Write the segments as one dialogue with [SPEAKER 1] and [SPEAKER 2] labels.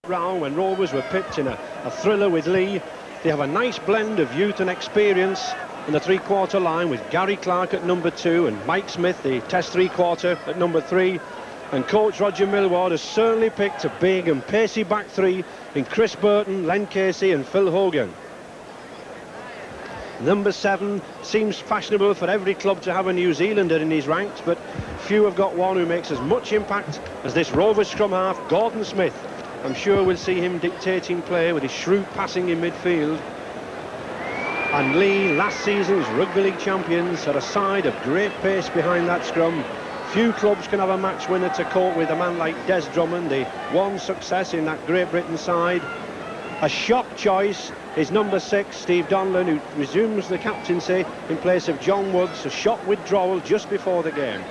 [SPEAKER 1] round when Rovers were pipped in a thriller with Leigh. They have a nice blend of youth and experience in the three-quarter line, with Gary Clark at number 2 and Mike Smith, the test three-quarter, at number 3. And coach Roger Millward has certainly picked a big and pacey back three in Chris Burton, Len Casey and Phil Hogan. Number 7 seems fashionable for every club to have a New Zealander in his ranks, but few have got one who makes as much impact as this Rovers scrum half, Gordon Smith. I'm sure we'll see him dictating play with his shrewd passing in midfield. And Leigh, last season's Rugby League champions, had a side of great pace behind that scrum. Few clubs can have a match winner to cope with a man like Des Drummond, the one success in that Great Britain side. A shock choice is number 6, Steve Donlan, who resumes the captaincy in place of John Woods. A shock withdrawal just before the game.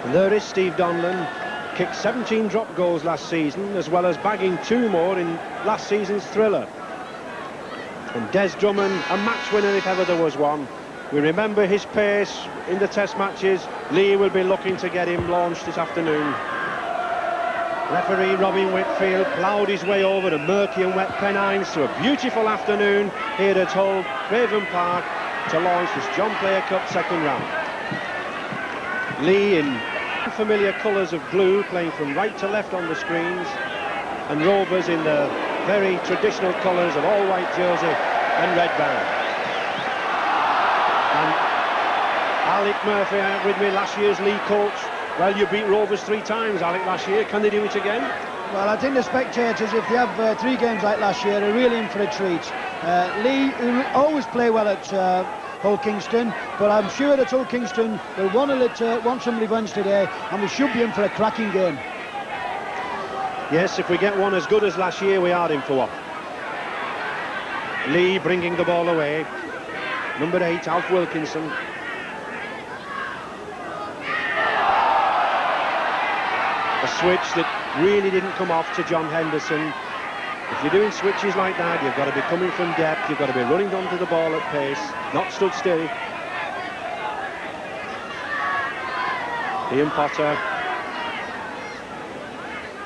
[SPEAKER 1] And there is Steve Donlan, kicked 17 drop goals last season, as well as bagging 2 more in last season's thriller. And Des Drummond, a match winner if ever there was one. We remember his pace in the test matches. Leigh will be looking to get him launched this afternoon. Referee Robin Whitfield ploughed his way over the murky and wet Pennines to a beautiful afternoon here at Hull Craven Park to launch this John Player Cup second round. Leigh in familiar colours of blue, playing from right to left on the screens, and Rovers in the very traditional colours of all white jersey and red band. And Alec Murphy with me, last year's Leigh coach. Well, you beat Rovers 3 times, Alec, last year. Can they do it again?
[SPEAKER 2] Well, I think the spectators, if they have 3 games like last year, are really in for a treat. Leigh always play well at Hull Kingston, but I'm sure that Hull Kingston will want some revenge today, and we should be in for a cracking game.
[SPEAKER 1] Yes, if we get one as good as last year, we are in for one. Leigh bringing the ball away. Number 8, Alf Wilkinson. A switch that really didn't come off to John Henderson. If you're doing switches like that, you've got to be coming from depth, you've got to be running onto the ball at pace, not stood still. Ian Potter.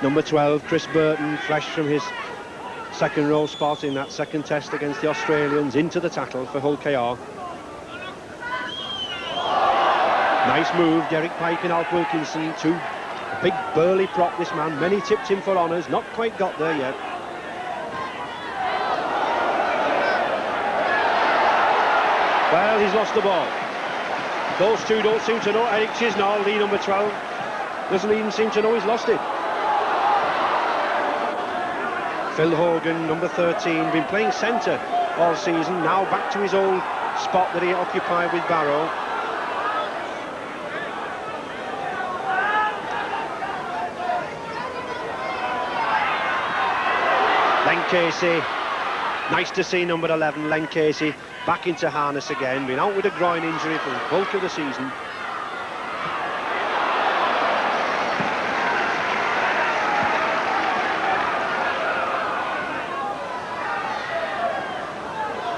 [SPEAKER 1] Number 12, Chris Burton, fresh from his second row spot in that second test against the Australians, into the tackle for Hull KR. Nice move, Derek Pike and Alf Wilkinson, 2 big burly prop, this man. Many tipped him for honours, not quite got there yet. Well, he's lost the ball. Those 2 don't seem to know. Eric Chisnall, Leigh number 12, doesn't even seem to know he's lost it. Phil Hogan, number 13, been playing centre all season, now back to his old spot that he occupied with Barrow. Len Casey, nice to see number 11, Len Casey, back into harness again, been out with a groin injury for the bulk of the season.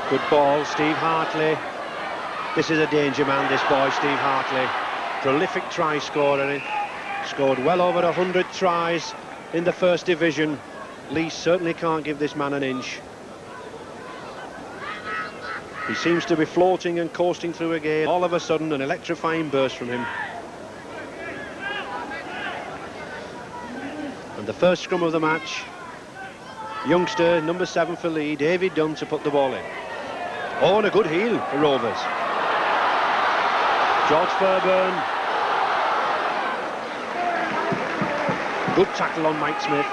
[SPEAKER 1] Good ball, Steve Hartley. This is a danger man, this boy, Steve Hartley. Prolific try scorer. He scored well over 100 tries in the first division. Leigh certainly can't give this man an inch. He seems to be floating and coasting through a game. All of a sudden, an electrifying burst from him. And the first scrum of the match, youngster, number 7 for Leigh, David Dunn, to put the ball in. Oh, and a good heel for Rovers. George Fairburn. Good tackle on Mike Smith.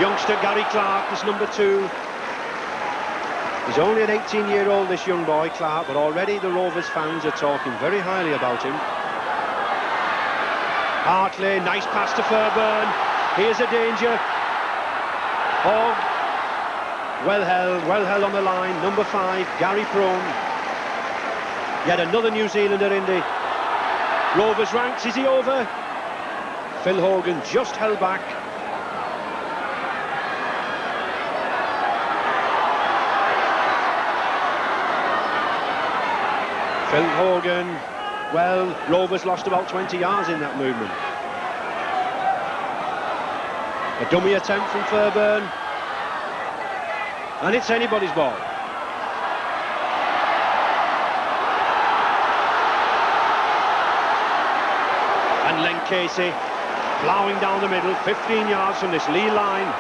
[SPEAKER 1] Youngster Gary Clark is number 2. He's only an 18-year-old, this young boy, Clark, but already the Rovers fans are talking very highly about him. Hartley, nice pass to Fairburn. Here's a danger. Oh, well held on the line. Number 5, Gary Prone. Yet another New Zealander in the Rovers ranks. Is he over? Phil Hogan just held back. Phil Hogan, well, Rovers lost about 20 yards in that movement. A dummy attempt from Fairbairn. And it's anybody's ball. And Len Casey ploughing down the middle, 15 yards from this Leigh line.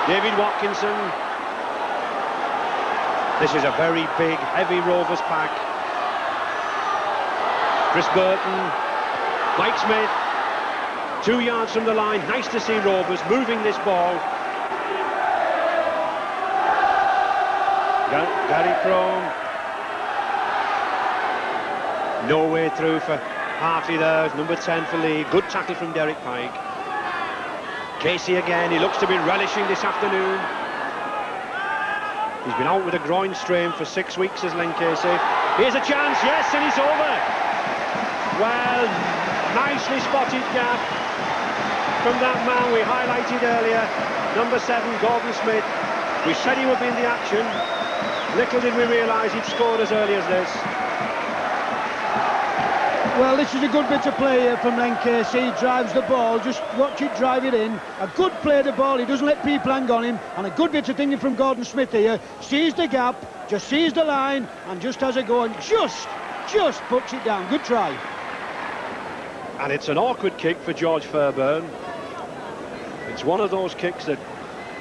[SPEAKER 1] David Watkinson. This is a very big, heavy Rovers pack. Chris Burton, Mike Smith, 2 yards from the line. Nice to see Rovers moving this ball. Gary Crone. No way through for Hartley there. Number 10 for Leigh. Good tackle from Derek Pike. Casey again. He looks to be relishing this afternoon. He's been out with a groin strain for 6 weeks, as Len Casey. Here's a chance, yes, and it's over. Well, nicely spotted gap from that man we highlighted earlier, number 7, Gordon Smith. We said he would be in the action. Little did we realise he'd scored as early as this.
[SPEAKER 2] Well, this is a good bit of play here from Len Casey. He drives the ball, just watch it drive it in. A good play the ball, he doesn't let people hang on him. And a good bit of thinking from Gordon Smith here. Sees the gap, just sees the line, and just has a go and just puts it down. Good try.
[SPEAKER 1] And it's an awkward kick for George Fairbairn. It's one of those kicks that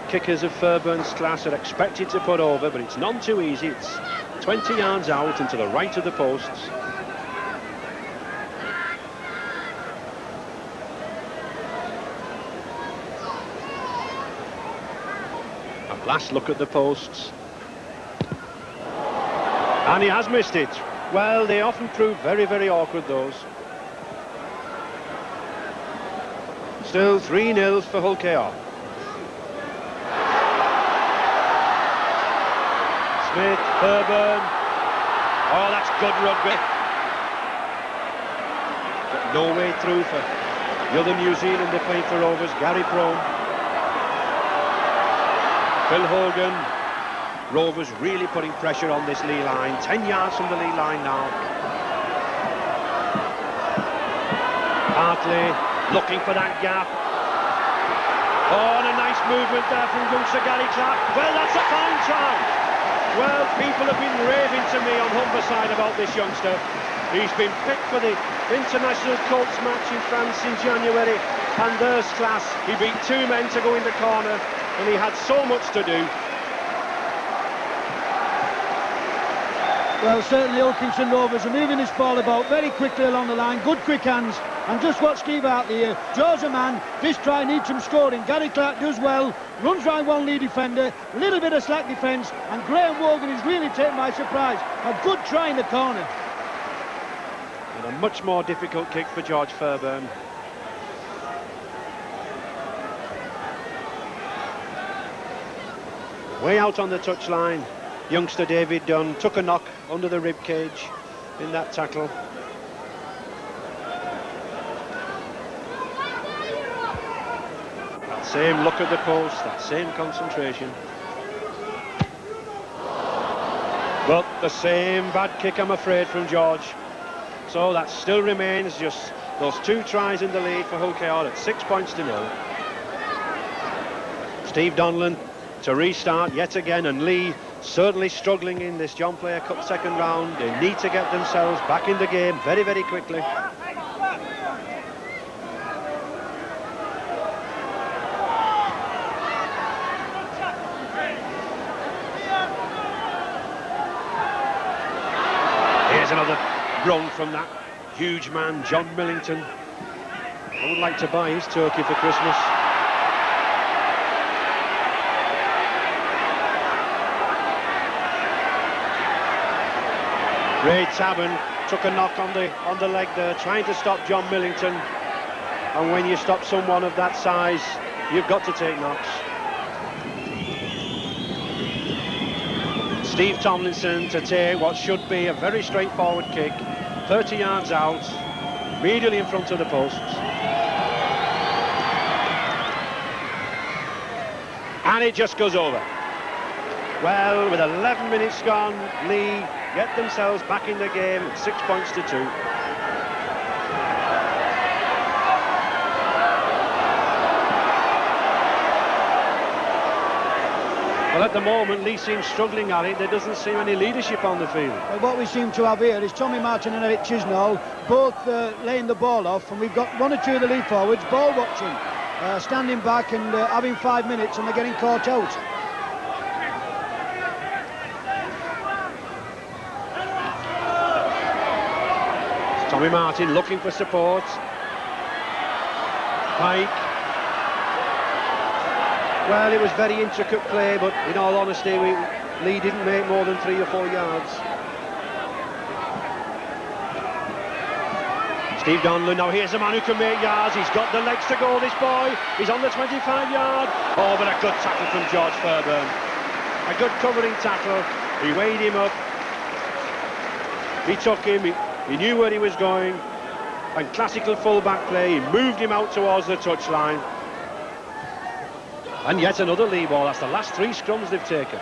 [SPEAKER 1] kickers of Fairburn's class are expected to put over, but it's none too easy. It's 20 yards out and to the right of the posts. A last look at the posts. And he has missed it. Well, they often prove very, very awkward, those. Still 3-0 for Hull Kr. Smith, Fairbairn. Oh, that's good rugby. But no way through for the other New Zealander playing for Rovers, Gary Crone. Phil Hogan. Rovers really putting pressure on this Leigh line. 10 yards from the Leigh line now. Hartley looking for that gap. Oh, and a nice movement there from youngster Gary Clark. Well, that's a fine try. Well, people have been raving to me on Humberside about this youngster. He's been picked for the international Colts match in France in January, and there's class. He beat 2 men to go in the corner, and he had so much to do.
[SPEAKER 2] Well, certainly Hull Kingston Rovers are moving this ball about very quickly along the line. Good quick hands. And just watch Steve Hartley here. Draws a man. This try needs some scoring. Gary Clark does well. Runs round one Leigh defender. A little bit of slack defence. And Graham Wogan is really taken by surprise. A good try in the corner.
[SPEAKER 1] And a much more difficult kick for George Fairbairn. Way out on the touchline. Youngster David Dunn took a knock under the rib cage in that tackle. That same look at the post, that same concentration. But the same bad kick, I'm afraid, from George. So that still remains just those 2 tries in the lead for Hull Kr at 6 points to 0. Steve Donlan to restart yet again, and Leigh certainly struggling in this John Player Cup second round. They need to get themselves back in the game very, very quickly. Here's another run from that huge man, John Millington. I would like to buy his turkey for Christmas. Ray Tabern took a knock on the leg there, trying to stop John Millington. And when you stop someone of that size, you've got to take knocks. Steve Tomlinson to take what should be a very straightforward kick, 30 yards out, immediately in front of the posts. And it just goes over. Well, with 11 minutes gone, Leigh get themselves back in the game at 6 points to 2. Well, at the moment, Leigh seems struggling at it. There doesn't seem any leadership on the field.
[SPEAKER 2] Well, what we seem to have here is Tommy Martin and Eric Chisnall both laying the ball off, and we've got one or two of the Leigh forwards ball watching, standing back and having 5 minutes, and they're getting caught out.
[SPEAKER 1] Tommy Martin looking for support. Pike. Well, it was very intricate play, but in all honesty, Leigh didn't make more than 3 or 4 yards. Steve Donlan, now here's a man who can make yards. He's got the legs to go, this boy. He's on the 25-yard. Oh, but a good tackle from George Fairbairn. A good covering tackle. He weighed him up. He took him. He knew where he was going, and classical full-back play, he moved him out towards the touchline. And yet another Leigh ball. That's the last 3 scrums they've taken.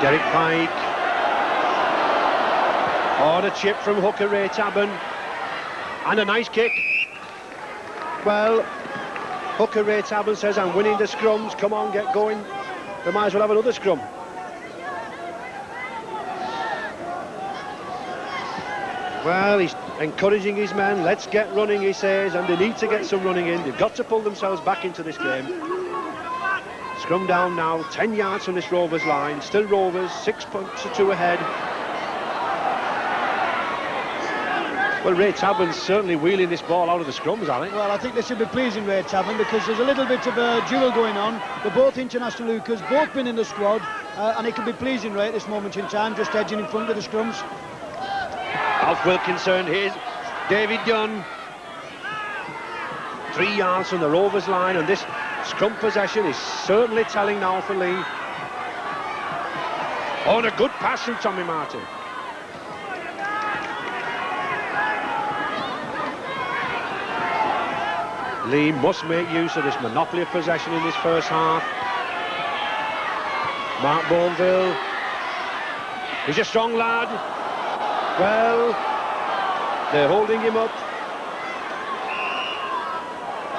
[SPEAKER 1] Derek Pike. Oh, the chip from Hull Kr V Leigh. And a nice kick. Well, Hull Kr V Leigh says, I'm winning the scrums. Come on, get going. We might as well have another scrum. Well, he's encouraging his men. Let's get running, he says, and they need to get some running in. They've got to pull themselves back into this game. Scrum down now, 10 yards from this Rovers line. Still Rovers, 6 points to 2 ahead. Well, Ray Tabern's certainly wheeling this ball out of the scrums, I think.
[SPEAKER 2] Well, I think this should be pleasing Ray Tabern, because there's a little bit of a duel going on. They're both international hookers, both been in the squad, and it can be pleasing Ray at this moment in time, just edging in front of the scrums.
[SPEAKER 1] Alf Wilkinson, here's David Dunn. 3 yards from the Rovers line, and this scrum possession is certainly telling now for Leigh. Oh, and a good pass from Tommy Martin. Leigh must make use of this monopoly of possession in this first half. Mark Bourneville. He's a strong lad. Well, they're holding him up.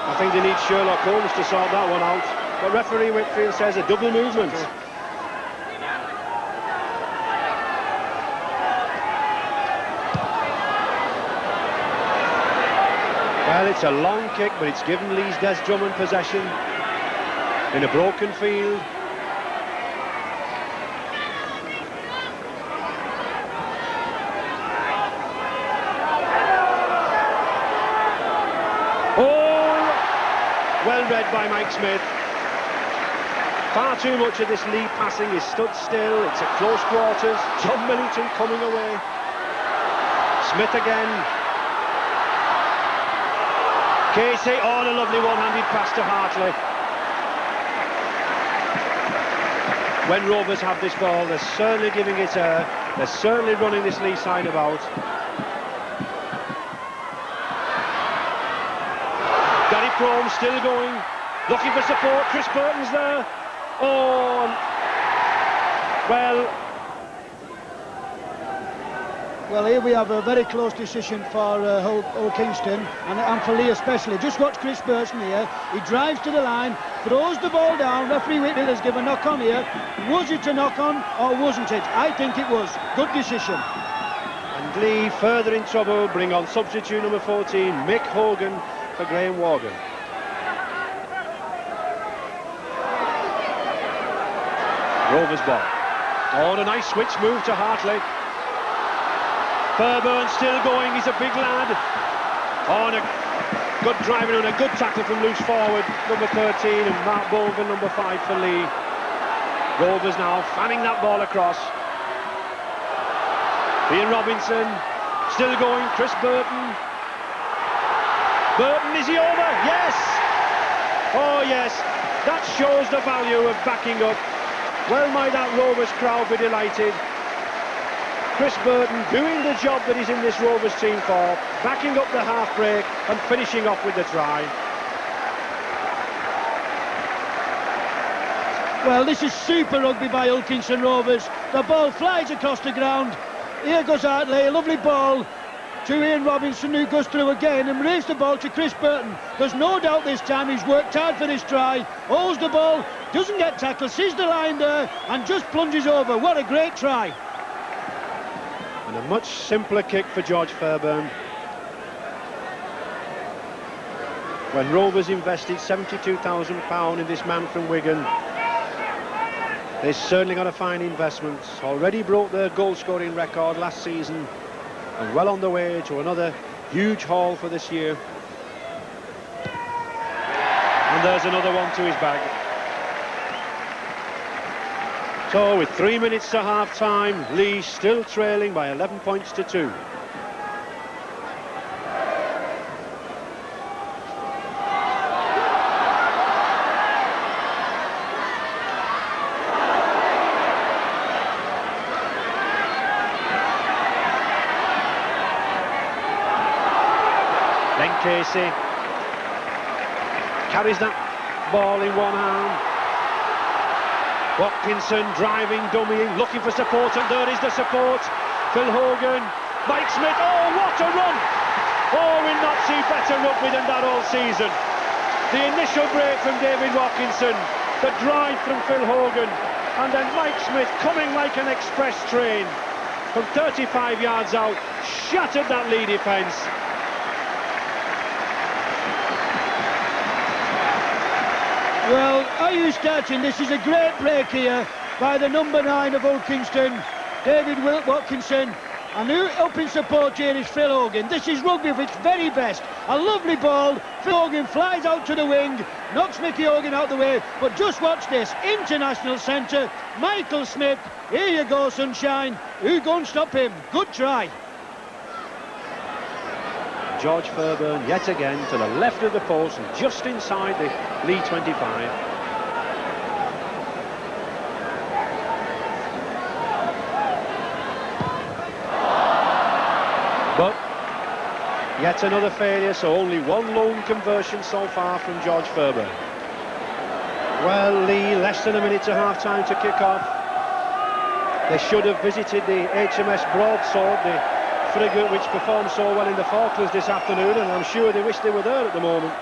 [SPEAKER 1] I think they need Sherlock Holmes to sort that one out. But referee Whitfield says a double movement. Well, it's a long kick, but it's given Leigh's Des Drummond possession in a broken field. Well read by Mike Smith. Far too much of this Leigh passing is stood still. It's at close quarters. John Millington coming away. Smith again. Casey, oh, a lovely one-handed pass to Hartley. When Rovers have this ball, they're certainly giving it a... They're certainly running this Leigh side about. Gary Crome still going, looking for support. Chris Burton's there. Oh,
[SPEAKER 2] well, here we have a very close decision for Hull Kingston and for Leigh especially. Just watch Chris Burton here. He drives to the line, throws the ball down. Referee Whitfield has given a knock on here. Was it a knock on or wasn't it? I think it was. Good decision.
[SPEAKER 1] And Leigh further in trouble. Bring on substitute number 14, Mick Hogan, for Graham Morgan. Rovers ball. Oh, a nice switch move to Hartley. Fairbairn still going, he's a big lad. Oh, and a good driving and a good tackle from loose forward, number 13, and Mark Bolvin, number 5 for Leigh. Rovers now fanning that ball across. Ian Robinson, still going, Chris Burton. Burton, is he over? Yes! Oh yes, that shows the value of backing up. Well might that Rovers crowd be delighted. Chris Burton doing the job that he's in this Rovers team for, backing up the half break and finishing off with the try.
[SPEAKER 2] Well, this is super rugby by Hull Kingston Rovers. The ball flies across the ground. Here goes Hartley, a lovely ball to Ian Robinson, who goes through again and raised the ball to Chris Burton. There's no doubt this time he's worked hard for this try. Holds the ball, doesn't get tackled, sees the line there and just plunges over. What a great try.
[SPEAKER 1] And a much simpler kick for George Fairbairn. When Rovers invested £72,000 in this man from Wigan, they certainly got a fine investment. Already broke their goal-scoring record last season and well on the way to another huge haul for this year. And there's another one to his bag. So with 3 minutes to half-time, Leigh still trailing by 11 points to 2. Casey carries that ball in one hand. Watkinson driving, dummying, looking for support, and there is the support. Phil Hogan, Mike Smith, oh what a run! Oh, we'll not see better rugby than that all season. The initial break from David Watkinson, the drive from Phil Hogan, and then Mike Smith coming like an express train from 35 yards out, shattered that Leigh defence.
[SPEAKER 2] Well, are you starting? This is a great break here by the number 9 of Hull Kingston, David Watkinson, and who up in support here is Phil Hogan. This is rugby of its very best. A lovely ball. Phil Hogan flies out to the wing, knocks Mickey Hogan out the way, but just watch this. International centre, Michael Smith. Here you go, sunshine. Who gonna stop him? Good try.
[SPEAKER 1] George Fairbairn yet again to the left of the post and just inside the Leigh 25. But yet another failure, so only one lone conversion so far from George Fairbairn. Well, Leigh, less than a minute to half-time to kick off. They should have visited the HMS Broadsword, the frigate which performed so well in the Falklands this afternoon, and I'm sure they wish they were there at the moment.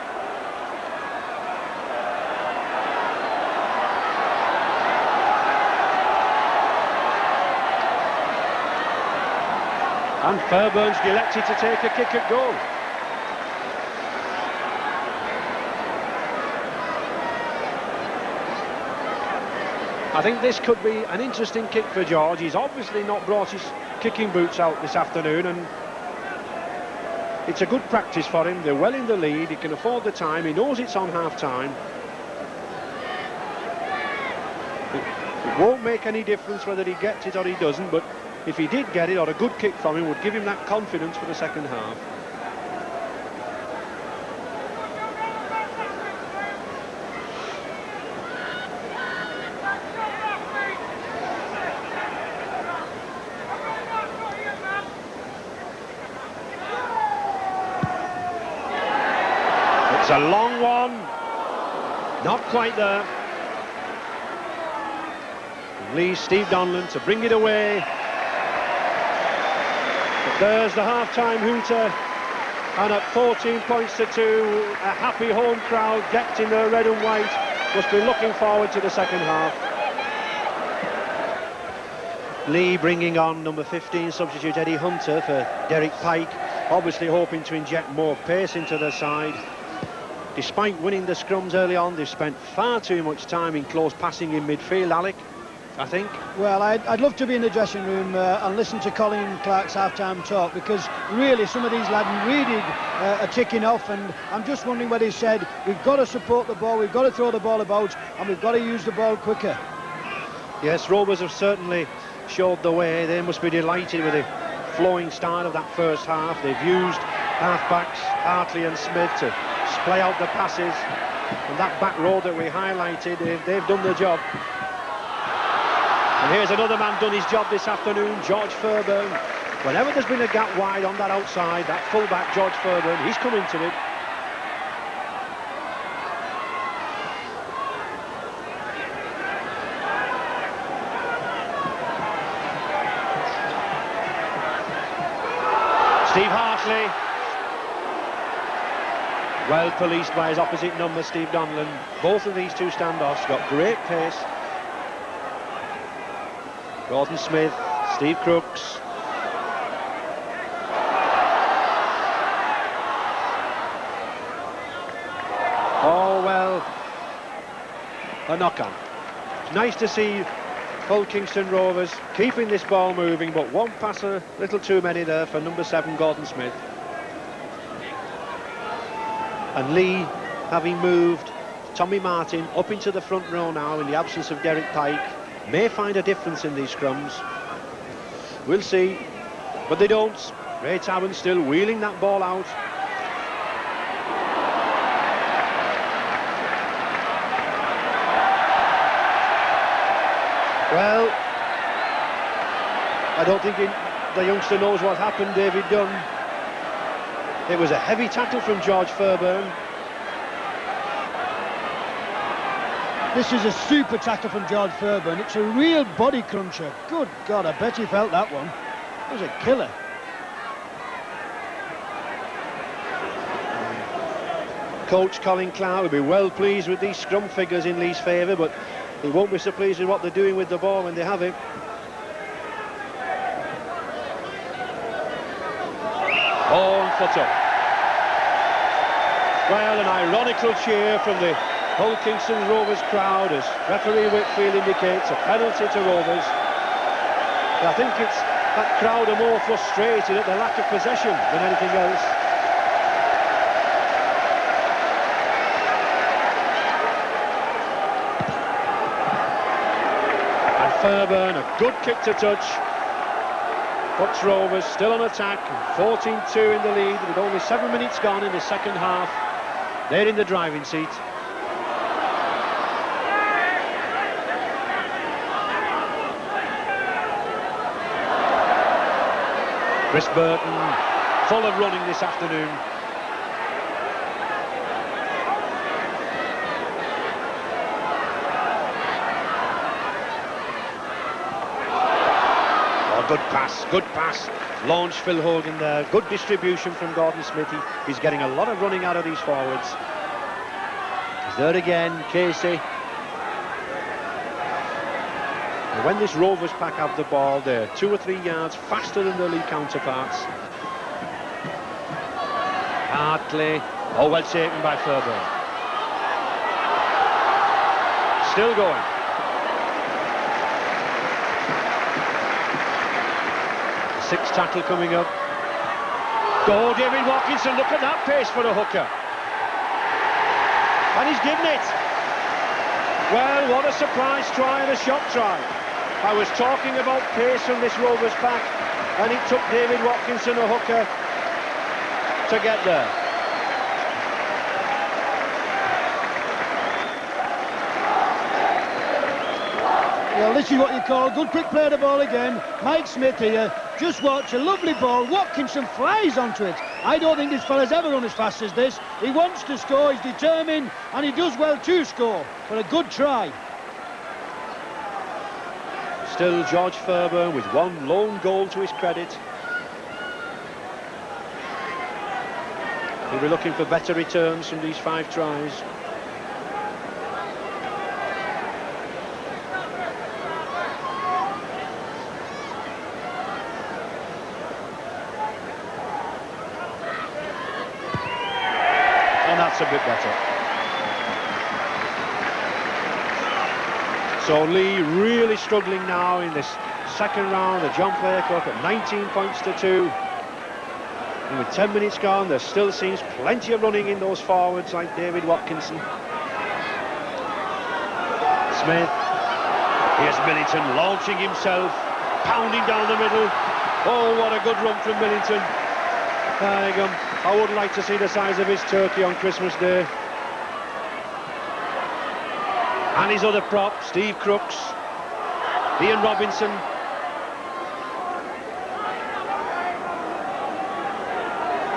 [SPEAKER 1] And Fairbairn's elected to take a kick at goal. I think this could be an interesting kick for George. He's obviously not brought his kicking boots out this afternoon, and it's a good practice for him. They're well in the lead, he can afford the time, he knows it's on half-time. It won't make any difference whether he gets it or he doesn't, but if he did get it, or a good kick from him would give him that confidence for the second half. It's a long one, not quite there. Leigh, Steve Donlan to bring it away. But there's the half-time hooter, and at 14 points to 2, a happy home crowd decked in their red and white must be looking forward to the second half. Leigh bringing on number 15 substitute Eddie Hunter for Derek Pike, obviously hoping to inject more pace into their side. Despite winning the scrums early on, they've spent far too much time in close passing in midfield, Alec, I think.
[SPEAKER 2] Well, I'd love to be in the dressing room and listen to Colin Clark's half-time talk, because really some of these lads really are ticking off, and I'm just wondering what he said. We've got to support the ball, we've got to throw the ball about, and we've got to use the ball quicker.
[SPEAKER 1] Yes, Rovers have certainly showed the way. They must be delighted with the flowing start of that first half. They've used half-backs Hartley and Smith to play out the passes, and that back row that we highlighted, they've done the job. And here's another man done his job this afternoon, George Fairbairn. Whenever there's been a gap wide on that outside, that full-back George Fairbairn, he's come into it. Steve Hartley. Well policed by his opposite number, Steve Donlan. Both of these two standoffs got great pace. Gordon Smith, Steve Crooks. Oh, well, a knock-on. It's nice to see Hull Kingston Rovers keeping this ball moving, but one pass a little too many there for number 7, Gordon Smith. And Leigh, having moved Tommy Martin up into the front row now in the absence of Derek Pike, may find a difference in these scrums. We'll see, but they don't. Ray Taven still wheeling that ball out. Well, I don't think the youngster knows what happened, David Dunn. It was a heavy tackle from George Fairbairn.
[SPEAKER 2] This is a super tackle from George Fairbairn. It's a real body cruncher. Good God, I bet he felt that one. It was a killer.
[SPEAKER 1] Coach Colin Clark will be well pleased with these scrum figures in Leigh's favour, but he won't be so pleased with what they're doing with the ball when they have it. Oh, and foot up. Well, an ironical cheer from the Hull Kingston Rovers crowd as referee Whitfield indicates a penalty to Rovers. I think it's that crowd are more frustrated at the lack of possession than anything else. And Fairbairn, a good kick to touch. Puts Rovers still on attack, 14-2 in the lead with only 7 minutes gone in the second half. They're in the driving seat. Chris Burton, full of running this afternoon. Oh, good pass, good pass. Launch Phil Hogan there. Good distribution from Gordon Smithy. He's getting a lot of running out of these forwards. He's there again, Casey. When this Rovers pack have the ball, they're 2 or 3 yards faster than their Leigh counterparts. Hartley, oh, well taken by Fairbairn. Still going. Sixth tackle coming up. Go, David Watkinson, look at that pace for a hooker. And he's given it. Well, what a surprise try and a shock try. I was talking about pace from this Rovers pack, and it took David Watkinson, a hooker, to get there.
[SPEAKER 2] Well, this is what you call good quick play of the ball again. Mike Smith here. Just watch, a lovely ball. Watkinson flies onto it. I don't think this fella's ever run as fast as this. He wants to score, he's determined, and he does well to score. But a good try.
[SPEAKER 1] Still George Fairbairn with one lone goal to his credit. He'll be looking for better returns from these 5 tries. And that's a bit better. So Leigh really struggling now in this second round of John Player Cup at 19 points to 2. And with 10 minutes gone, there still seems plenty of running in those forwards like David Watkinson. Smith. Here's Millington launching himself, pounding down the middle. Oh, what a good run from Millington. I would like to see the size of his turkey on Christmas Day. And his other prop, Steve Crooks, Ian Robinson.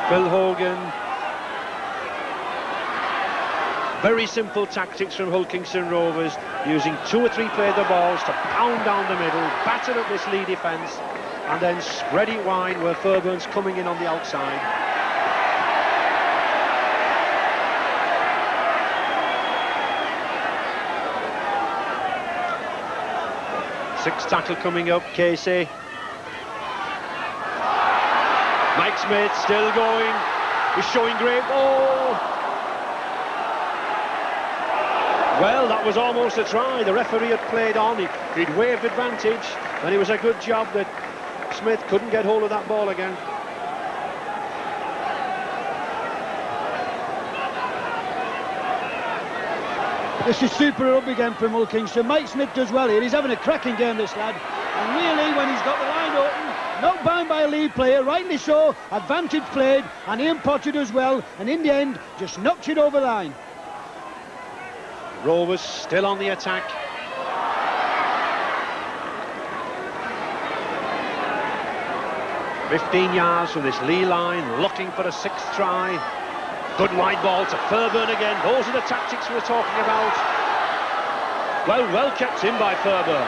[SPEAKER 1] Phil Hogan. Very simple tactics from Hull Kingston Rovers, using 2 or 3 play the balls to pound down the middle, batter up this Leigh defence. and then spread it wide where Faurburn's coming in on the outside. Sixth tackle coming up, Casey. Mike Smith still going. He's showing great. Oh! Well, that was almost a try. The referee had played on. He'd waved advantage, and it was a good job that Smith couldn't get hold of that ball again.
[SPEAKER 2] This is super rugby again from Hull Kingston. Mike Smith does well here. He's having a cracking game, this lad. And really, when he's got the line open, not bound by a lead player, rightly so, advantage played, and Ian Potter does well, and in the end, just knocks it over the line.
[SPEAKER 1] Rovers still on the attack. "15 yards from this Leigh line, looking for a sixth try. Good wide ball to Fauburn again. Those are the tactics we're talking about. Well kept in by Fauburn.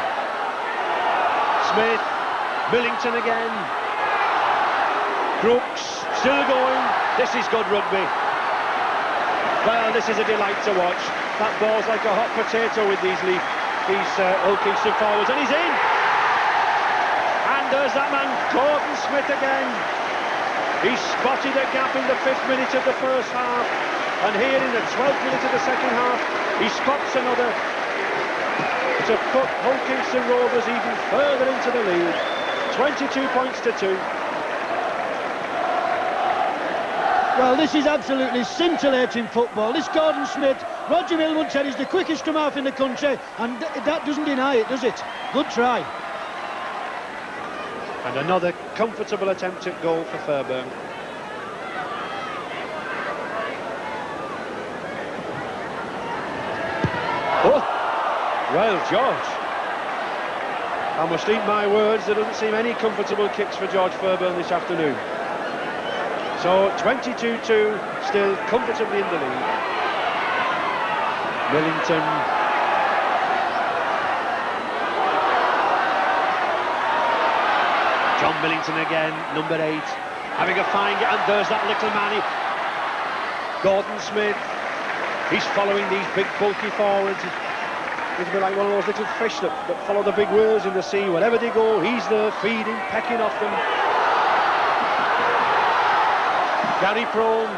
[SPEAKER 1] Smith, Millington again. Brooks still going. This is good rugby. Well, this is a delight to watch. That ball's like a hot potato with these Hull Kingston forwards, and he's in. And there's that man, Gordon Smith again. He spotted a gap in the 5th minute of the first half, and here in the 12th minute of the second half, he spots another to put Hull Kingston Rovers even further into the lead. 22 points to 2.
[SPEAKER 2] Well, this is absolutely scintillating football. This Gordon Smith, Roger Millwood said he's the quickest scrum half in the country, and that doesn't deny it, does it? Good try.
[SPEAKER 1] And another comfortable attempt at goal for Fauburn. Oh! Well, George, I must eat my words. There doesn't seem any comfortable kicks for George Fauburn this afternoon. So 22-2, still comfortably in the lead. Millington. John Millington again, number 8, having a fine, and there's that little man. Gordon Smith. He's following these big bulky forwards. He's a bit like one of those little fish that follow the big whales in the sea. Wherever they go, he's there feeding, pecking off them. Gary Prone.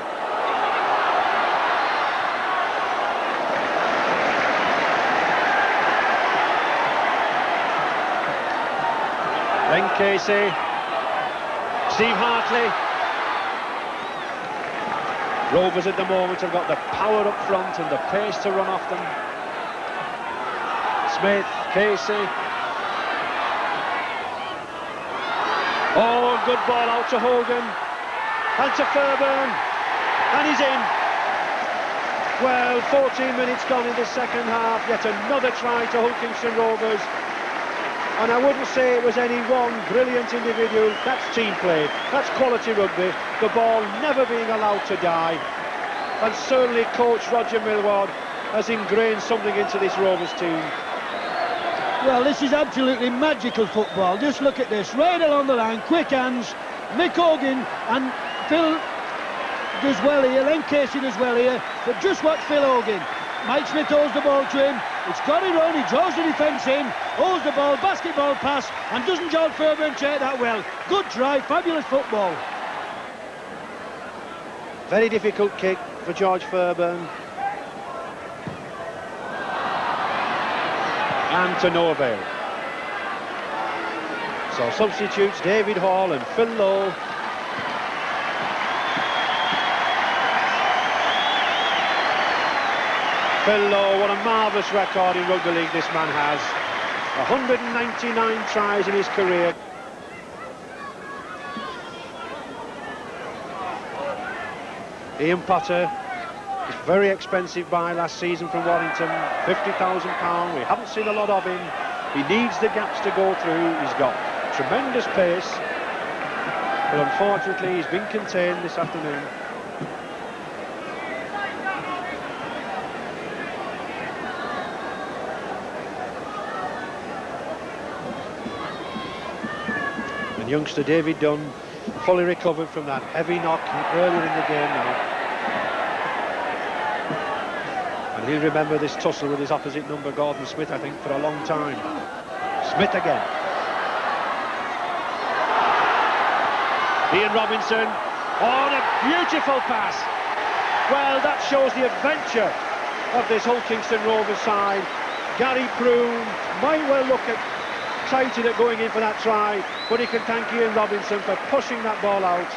[SPEAKER 1] Then Casey. Steve Hartley. Rovers at the moment have got the power up front and the pace to run off them. Smith, Casey. Oh, good ball out to Hogan. And to Fauburn, and he's in. Well, 14 minutes gone in the second half, yet another try to Hull Kingston Rovers. And I wouldn't say it was any one brilliant individual. That's team play, that's quality rugby. The ball never being allowed to die. And certainly coach Roger Millward has ingrained something into this Rovers team.
[SPEAKER 2] Well, this is absolutely magical football. Just look at this, right along the line, quick hands. Mick Hogan and Phil does well here, then Casey does well here, but just watch Phil Hogan. Mike Smith holds the ball to him, it's got it on, he draws the defence in, holds the ball, basketball pass, and doesn't George Fauburn take that well. Good try, fabulous football.
[SPEAKER 1] Very difficult kick for George Fauburn. And to no avail. So substitutes David Hall and Phil Lowe. Phil Lowe, what a marvellous record in rugby league this man has. 199 tries in his career. Ian Potter is very expensive buy last season from Warrington, £50,000. We haven't seen a lot of him. He needs the gaps to go through. He's got tremendous pace, but unfortunately he's been contained this afternoon. youngster David Dunn, fully recovered from that heavy knock earlier in the game now. And he'll remember this tussle with his opposite number, Gordon Smith, I think, for a long time. Smith again. Ian Robinson. Oh, and a beautiful pass. Well, that shows the adventure of this Hull Kingston Rovers side. Gary Proon might well look excited at going in for that try, but he can thank Ian Robinson for pushing that ball out.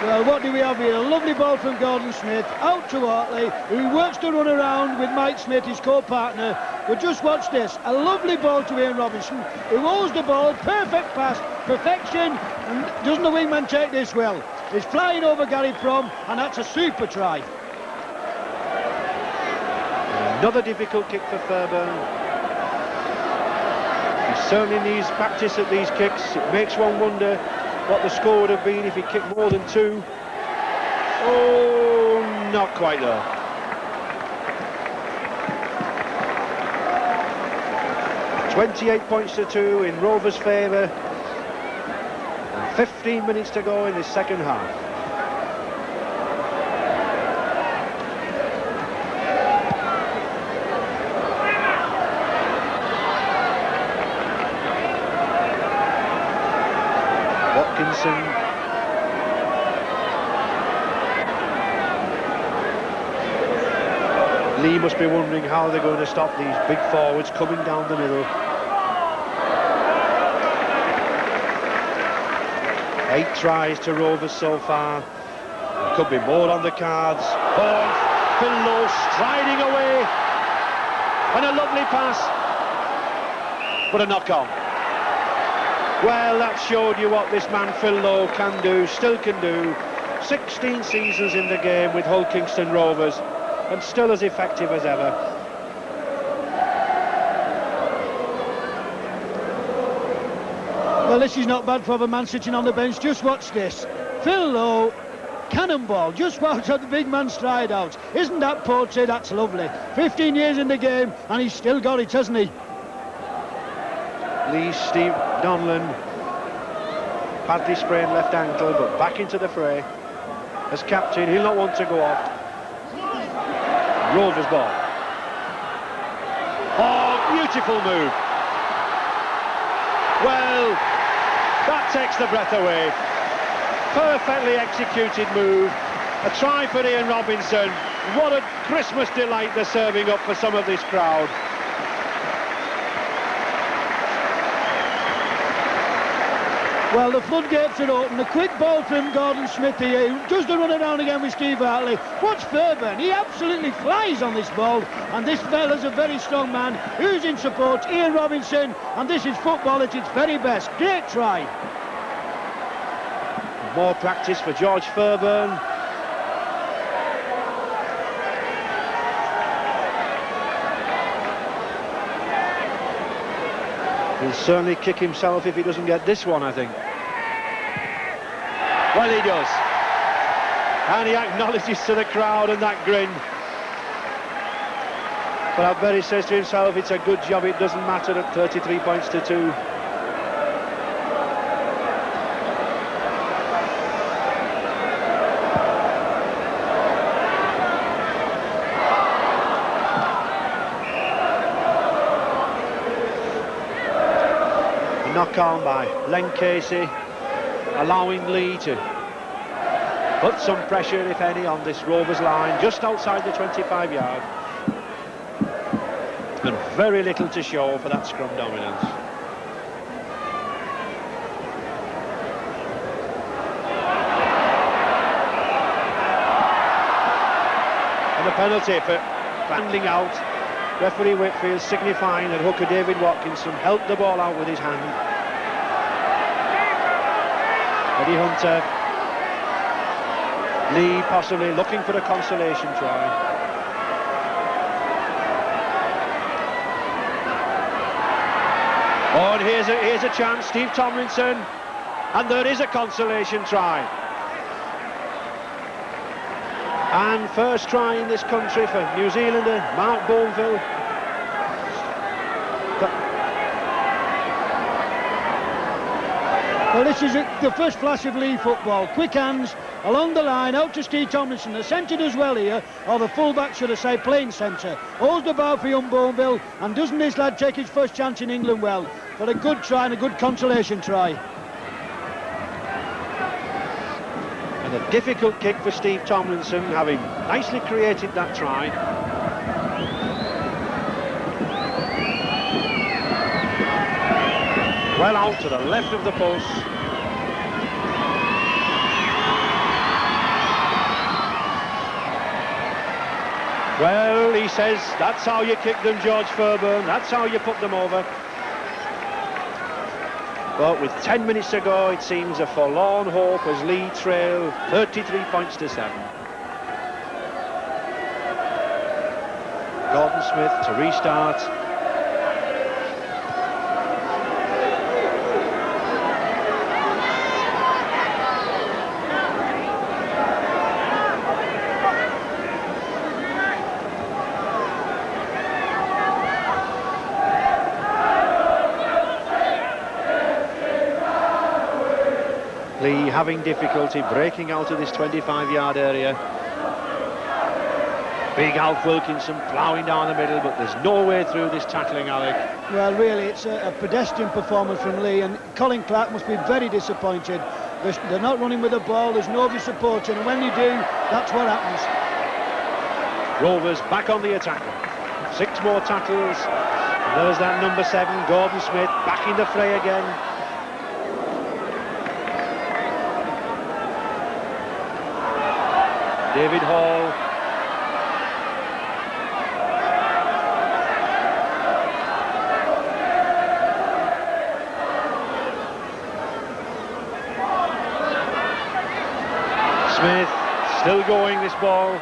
[SPEAKER 2] Well, what do we have here? A lovely ball from Gordon Smith, out to Hartley, who works to run around with Mike Smith, his co-partner. But just watch this, a lovely ball to Ian Robinson, who holds the ball, perfect pass, perfection, and doesn't the wingman take this well? He's flying over Gary Prom, and that's a super try.
[SPEAKER 1] Another difficult kick for Fairbairn. He certainly needs practice at these kicks. It makes one wonder what the score would have been if he kicked more than two. Oh, not quite there. "28 points to 2 in Rovers' favour. And 15 minutes to go in this second half. Watkinson. Leigh must be wondering how they're going to stop these big forwards coming down the middle. 8 tries to Rovers so far. There could be more on the cards. Oh, Phil Lowe striding away. And a lovely pass. But a knock-on. Well, that showed you what this man Phil Lowe can do, still can do. 16 seasons in the game with Hull Kingston Rovers, and still as effective as ever.
[SPEAKER 2] Well, this is not bad for a man sitting on the bench. Just watch this. Phil Lowe, cannonball, just watch how the big man stride out. Isn't that poetry? That's lovely. 15 years in the game, and he's still got it, hasn't he?
[SPEAKER 1] Leigh Steve Donlan, badly sprained left ankle, but back into the fray. As captain, he'll not want to go off. Rovers ball. Oh, beautiful move. Well, that takes the breath away. Perfectly executed move. A try for Ian Robinson. What a Christmas delight they're serving up for some of this crowd.
[SPEAKER 2] Well, the floodgates are open. A quick ball from Gordon Smith here, who does the run around again with Steve Hartley. Watch Fairbairn. He absolutely flies on this ball. And this fella's a very strong man. Who's in support? Ian Robinson. And this is football at its very best. Great try.
[SPEAKER 1] More practice for George Fairbairn. He'll certainly kick himself if he doesn't get this one, I think. Well, he does. And he acknowledges to the crowd and that grin. But I bet he says to himself, it's a good job, it doesn't matter at 33 points to 2. Knock on by Len Casey, allowing Leigh to put some pressure, if any, on this Rovers line just outside the 25-yard. And very little to show for that scrum dominance. And a penalty for handling out. Referee Whitfield signifying that hooker David Watkinson helped the ball out with his hand. Eddie Hunter. Leigh possibly looking for a consolation try. Oh, and here's a chance, Steve Tomlinson. And there is a consolation try. And first try in this country for New Zealander Mark Boneville.
[SPEAKER 2] Well, this is the first flash of Leigh football. Quick hands along the line, out to Steve Tomlinson. The centre does well here, or the full-back should I say, playing centre. Holds the bar for young Boneville, and doesn't this lad take his first chance in England well? But a good try and a good consolation try.
[SPEAKER 1] And a difficult kick for Steve Tomlinson, having nicely created that try. Well out to the left of the post. Well, he says, that's how you kick them, George Fairbairn, that's how you put them over. But with 10 minutes to go, it seems a forlorn hope as Leigh trail 33 points to 7. Gordon Smith to restart. Leigh having difficulty breaking out of this 25-yard area. Big Alf Wilkinson ploughing down the middle, but there's no way through this tackling, Alec.
[SPEAKER 2] Well, really, it's a pedestrian performance from Leigh, and Colin Clark must be very disappointed. They're not running with the ball, there's nobody supporting, and when they do, that's what happens.
[SPEAKER 1] Rovers back on the attack. 6 more tackles. And there's that number 7, Gordon Smith, back in the fray again. David Hall. Smith still going this ball.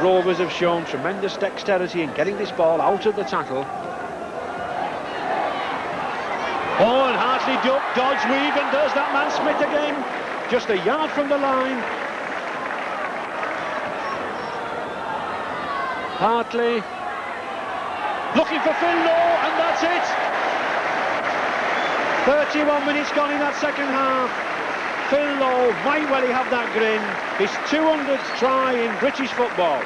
[SPEAKER 1] Rovers have shown tremendous dexterity in getting this ball out of the tackle. Oh, and Hartley duck, dodge, weave, and there's that man Smith again. Just a yard from the line. Hartley looking for Phil Lowe, and that's it. 31 minutes gone in that second half. Phil Lowe might well have that grin. His 200th try in British football.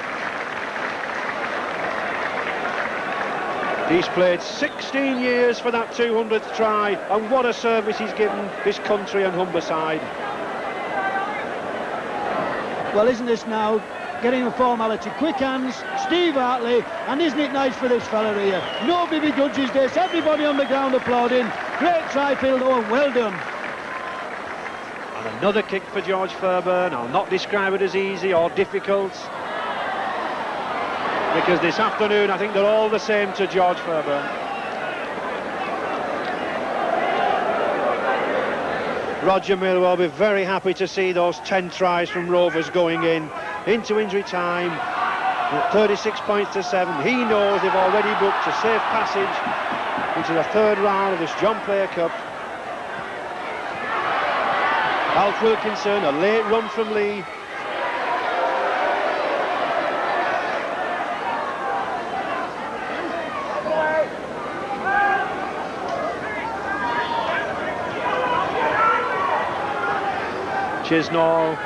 [SPEAKER 1] He's played 16 years for that 200th try, and what a service he's given his country and Humberside.
[SPEAKER 2] Well, isn't this now getting a formality? Quick hands, Steve Hartley, and isn't it nice for this fella here? Nobody begrudges this, everybody on the ground applauding. Great try, Phil Lowe, and well done.
[SPEAKER 1] And another kick for George Fairbairn. I'll not describe it as easy or difficult, because this afternoon I think they're all the same to George Fairbairn. Roger Mill will be very happy to see those 10 tries from Rovers going into injury time. 36 points to 7. He knows they've already booked a safe passage into the 3rd round of this John Player Cup. Alf Wilkinson, a late run from Leigh. Chisnall.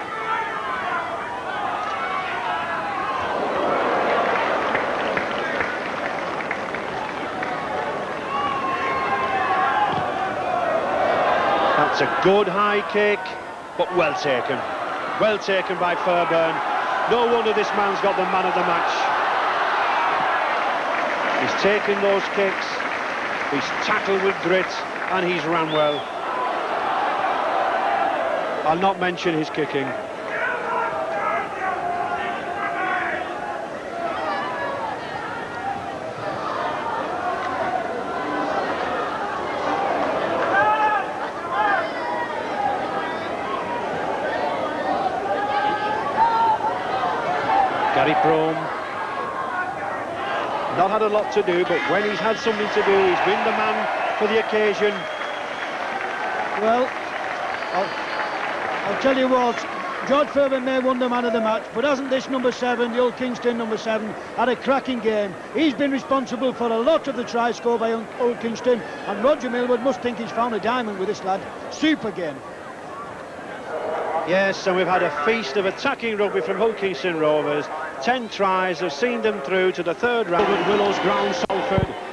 [SPEAKER 1] That's a good high kick, but well taken. Well taken by Fairbairn. No wonder this man's got the man of the match. He's taken those kicks, he's tackled with grit, and he's ran well. I'll not mention his kicking. Gary Brome. Not had a lot to do, but when he's had something to do, he's been the man for the occasion.
[SPEAKER 2] Well, I'll tell you what, George Fairbairn may have won the man of the match, but hasn't this number 7, the Hull Kingston number 7, had a cracking game? He's been responsible for a lot of the try score by Hull Kingston, and Roger Millward must think he's found a diamond with this lad. Super game.
[SPEAKER 1] Yes, and we've had a feast of attacking rugby from Hull Kingston Rovers. 10 tries have seen them through to the third round at Willows Ground, Salford.